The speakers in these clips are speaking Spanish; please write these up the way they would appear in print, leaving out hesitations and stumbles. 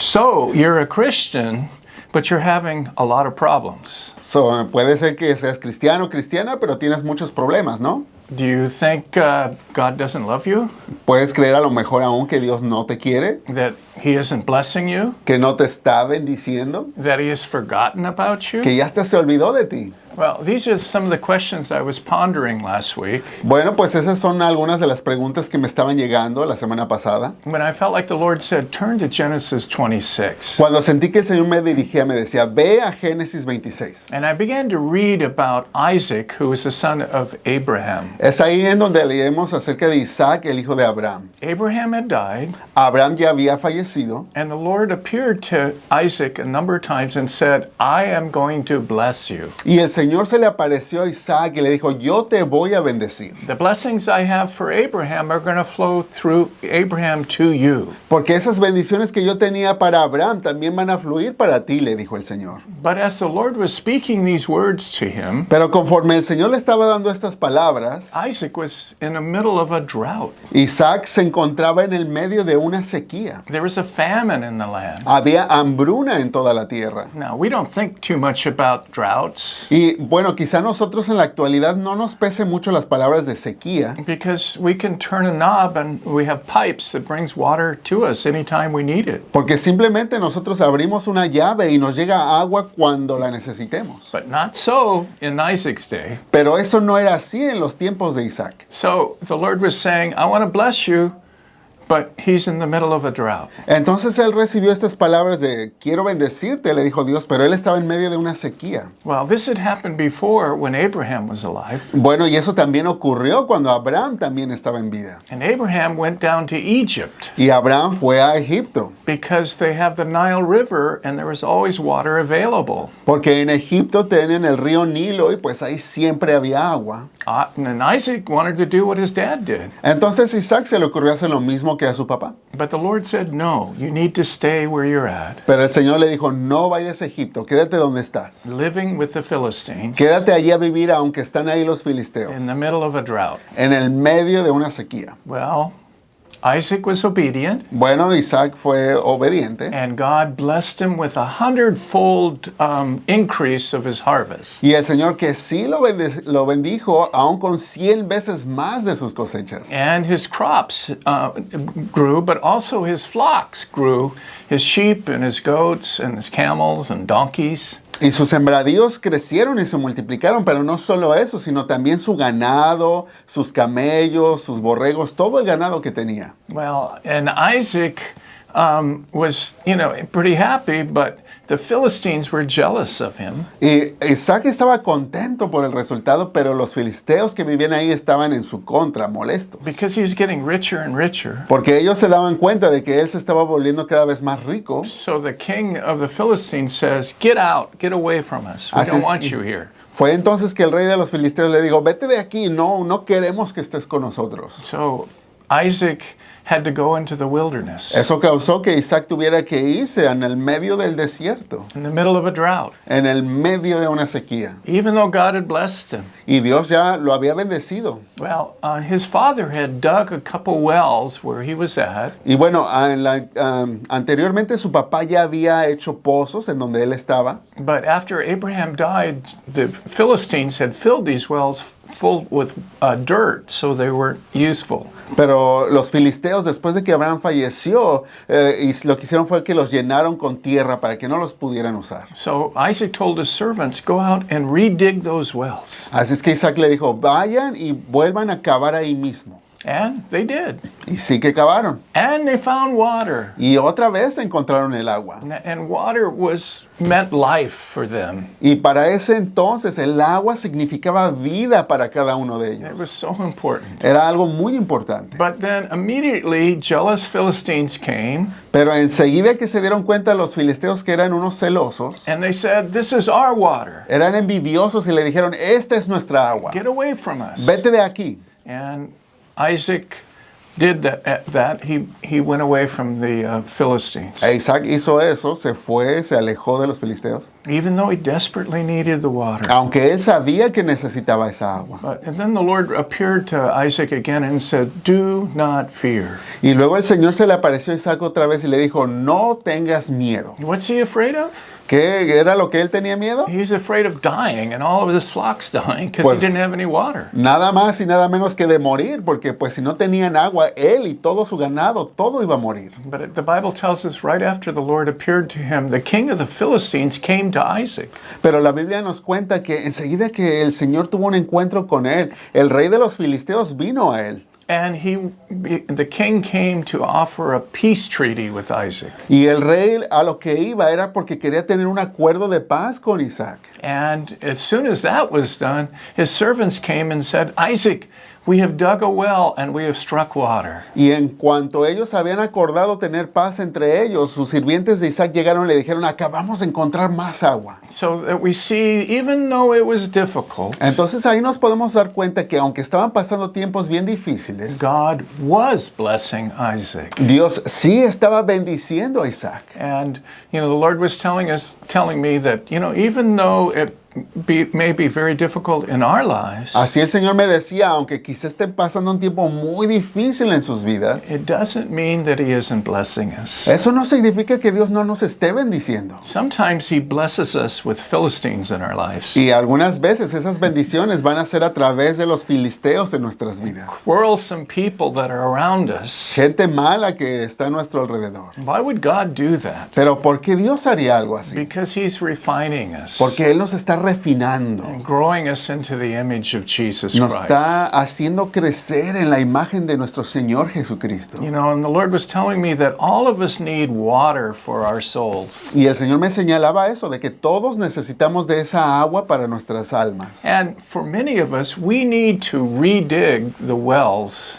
So, you're a Christian, but you're having a lot of problems. So, puede ser que seas cristiano o cristiana, pero tienes muchos problemas, ¿no? Do you think God doesn't love you? Puedes creer a lo mejor aún que Dios no te quiere, That He isn't blessing you? que no te está bendiciendo, That He has forgotten about you? que ya hasta se olvidó de ti. Well, these are some of the questions I was pondering last week Bueno, pues esas son algunas de las preguntas que me estaban llegando la semana pasada. when I felt like the Lord said, turn to Genesis 26. Cuando sentí que el Señor me dirigía, me decía, ve a Génesis 26. And I began to read about Isaac, who was the son of Abraham. Es ahí en donde leemos acerca de Isaac, el hijo de Abraham. Abraham had died, Abraham ya había fallecido and the Lord appeared to Isaac a number of times and said, I am going to bless you. y el Señor se le apareció a Isaac y le dijo, yo te voy a bendecir. The blessings I have for Abraham are going to flow through Abraham to you. Porque esas bendiciones que yo tenía para Abraham también van a fluir para ti, le dijo el Señor. But as the Lord was speaking these words to him, Pero conforme el Señor le estaba dando estas palabras, Isaac was in the middle of a drought. Isaac se encontraba en el medio de una sequía. There was a famine in the land. Había hambruna en toda la tierra. Now, we don't think too much about droughts Y bueno, quizá nosotros en la actualidad no nos pese mucho las palabras de sequía, because we can turn a knob and we have pipes that brings water to us anytime we need it. porque simplemente nosotros abrimos una llave y nos llega agua cuando la necesitemos. But not so in Isaac's day. Pero eso no era así en los tiempos de Isaac. So the Lord was saying, I want to bless you, but he's in the middle of a drought. Entonces él recibió estas palabras de quiero bendecirte, le dijo Dios, pero él estaba en medio de una sequía. Well, this had happened before when Abraham was alive. Bueno, y eso también ocurrió cuando Abraham también estaba en vida. And Abraham went down to Egypt Y Abraham fue a Egipto, because they have the Nile River and there was always water available. porque en Egipto tienen el río Nilo y pues ahí siempre había agua. And Isaac wanted to do what his dad did. Entonces Isaac se le ocurrió hacer lo mismo que a su papá. But the Lord said, no, you need to stay where you're at, Pero el Señor le dijo, no vayas a Egipto, quédate donde estás. living with the Philistines Quédate allí a vivir aunque están ahí los filisteos, in the middle of a drought. en el medio de una sequía. Well, Isaac was obedient, Bueno, Isaac fue obediente and God blessed him with 100-fold increase of his harvest. y el Señor que sí lo bendijo aún con 100 veces más de sus cosechas. And his crops grew, but also his flocks grew, his sheep and his goats and his camels and donkeys. Y sus sembradíos crecieron y se multiplicaron, pero no solo eso, sino también su ganado, sus camellos, sus borregos, todo el ganado que tenía. Well, and Isaac was, pretty happy, but the Philistines were jealous of him. Y Isaac estaba contento por el resultado, pero los filisteos que vivían ahí estaban en su contra, molestos. Because he was getting richer and richer. Porque ellos se daban cuenta de que él se estaba volviendo cada vez más rico. So the king of the Philistines says, get out, get away from us. We Así don't es want que- you here. Fue entonces que el rey de los filisteos le dijo, vete de aquí, no queremos que estés con nosotros. So Isaac had to go into the wilderness Eso causó que Isaac tuviera que irse en el medio del desierto, in the middle of a drought, en el medio de una sequía. even though God had blessed him. Y Dios ya lo había bendecido. Well, his father had dug a couple wells where he was at, Y bueno, anteriormente su papá ya había hecho pozos en donde él estaba. but after Abraham died, the Philistines had filled these wells full with dirt, so they weren't useful. Pero los filisteos, después de que Abraham falleció, y lo que hicieron fue que los llenaron con tierra para que no los pudieran usar. So Isaac told his servants, go out and redig those wells. Así es que Isaac le dijo, vayan y vuelvan a cavar ahí mismo. And they did. Y sí que cavaron. And they found water. Y otra vez encontraron el agua. And water meant life for them. Y para ese entonces el agua significaba vida para cada uno de It was ellos. so important. Era algo muy importante. But then immediately jealous Philistines came Pero enseguida que se dieron cuenta los filisteos que eran unos celosos, and they said, this is our water. eran envidiosos y le dijeron, esta es nuestra agua. Get away from us. Vete de aquí. And Isaac did that, he went away from the Philistines. E Isaac hizo eso, se fue, se alejó de los filisteos, Even though he desperately needed the water. aunque él sabía que necesitaba esa agua. And then the Lord appeared to Isaac again and said, "Do not fear." Y luego el Señor se le apareció a Isaac otra vez y le dijo, no tengas miedo. What's he afraid of? ¿Qué era lo que él tenía miedo? He's afraid of dying and all of his flocks dying because Pues, he didn't have any water. Nada más y nada menos que de morir, porque pues si no tenían agua, él y todo su ganado, todo iba a morir. But the Bible tells us right after the Lord appeared to him, the king of the Philistines came to Isaac. Pero la Biblia nos cuenta que enseguida que el Señor tuvo un encuentro con él, el rey de los filisteos vino a él. And the king came to offer a peace treaty with Isaac. Y el rey a lo que iba era porque quería tener un acuerdo de paz con Isaac. And as soon as that was done, his servants came and said, "Isaac, we have dug a well and we have struck water." Y en cuanto ellos habían acordado tener paz entre ellos, sus sirvientes de Isaac llegaron y le dijeron, acabamos de encontrar más agua. So that we see, even though it was difficult, Entonces ahí nos podemos dar cuenta que aunque estaban pasando tiempos bien difíciles, God was blessing Isaac. Dios sí estaba bendiciendo a Isaac. And, the Lord was telling me that, even though it may be very difficult in our lives, Así el Señor me decía, aunque quizá estén pasando un tiempo muy difícil en sus vidas, it doesn't mean that He isn't blessing us. eso no significa que Dios no nos esté bendiciendo. Sometimes He blesses us with Philistines in our lives. Y algunas veces esas bendiciones van a ser a través de los filisteos en nuestras vidas. Quarrelsome people that are around us. Gente mala que está a nuestro alrededor. Why would God do that? Pero ¿por qué Dios haría algo así? Because He's refining us. Porque Él nos está refinando. And growing us into the image of Jesus Nos Christ. está haciendo crecer en la imagen de nuestro Señor Jesucristo. And the Lord was telling me that all of us need water for our souls. Y el Señor me señalaba eso, de que todos necesitamos de esa agua para nuestras almas. And for many of us, we need to redig the wells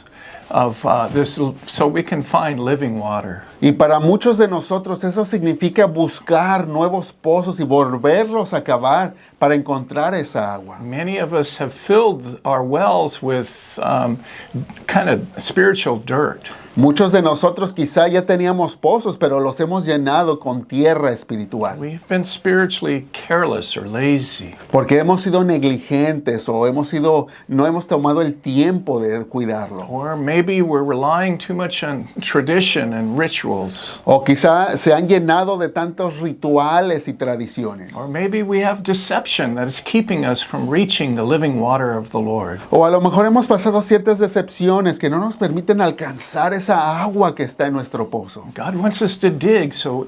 of this so we can find living water. Y para muchos de nosotros eso significa buscar nuevos pozos y volverlos a cavar para encontrar esa agua. Many of us have filled our wells with kind of spiritual dirt. Muchos de nosotros quizá ya teníamos pozos, pero los hemos llenado con tierra espiritual. We've been spiritually careless or lazy. Porque hemos sido negligentes o no hemos tomado el tiempo de cuidarlo. Or maybe we're relying too much on tradition and rituals. O quizá se han llenado de tantos rituales y tradiciones. Or maybe we have deception that is keeping us from reaching the living water of the Lord. O a lo mejor hemos pasado ciertas decepciones que no nos permiten alcanzar esa agua que está en nuestro pozo. God wants us to dig so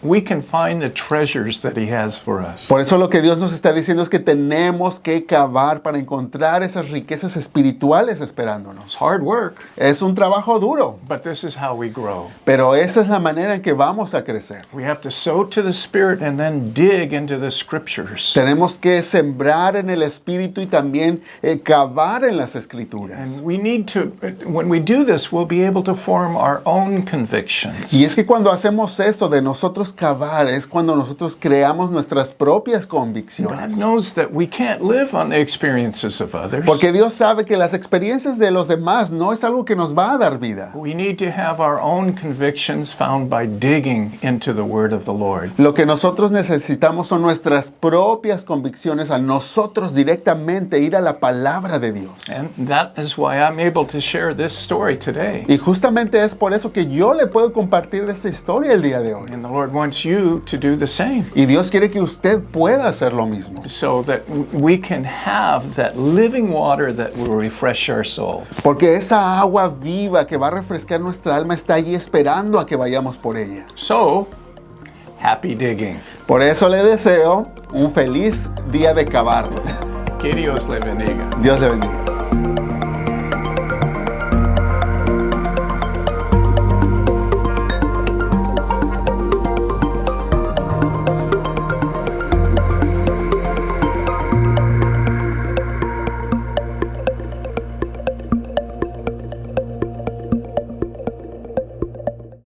we can find the treasures that He has for us. Por eso lo que Dios nos está diciendo es que tenemos que cavar para encontrar esas riquezas espirituales esperándonos. It's hard work, Es un trabajo duro, but this is how we grow. pero esa es la manera en que vamos a crecer. We have to sow to the Spirit and then dig into the Scriptures. Tenemos que sembrar en el Espíritu y también cavar en las Escrituras. And we need to, when we do this, we'll be able to form our own convictions. Y es que cuando hacemos eso de nosotros cavar, es cuando nosotros creamos nuestras propias God convicciones. knows that we can't live on the experiences of others. Porque Dios sabe que las experiencias de los demás no es algo que nos va a dar vida. We need to have our own convictions found by digging into the Word of the Lord. Lo que nosotros necesitamos son nuestras propias convicciones al nosotros directamente ir a la palabra de Dios. And that is why I'm able to share this story today. Y justamente es por eso que yo le puedo compartir de esta historia el día de hoy. And the Lord wants you to do the same Y Dios quiere que usted pueda hacer lo mismo. so that we can have that living water that will refresh our souls. Porque esa agua viva que va a refrescar nuestra alma está allí esperando a que vayamos por ella. So, happy digging. Por eso le deseo un feliz día de cavar. Que Dios le bendiga. Dios le bendiga.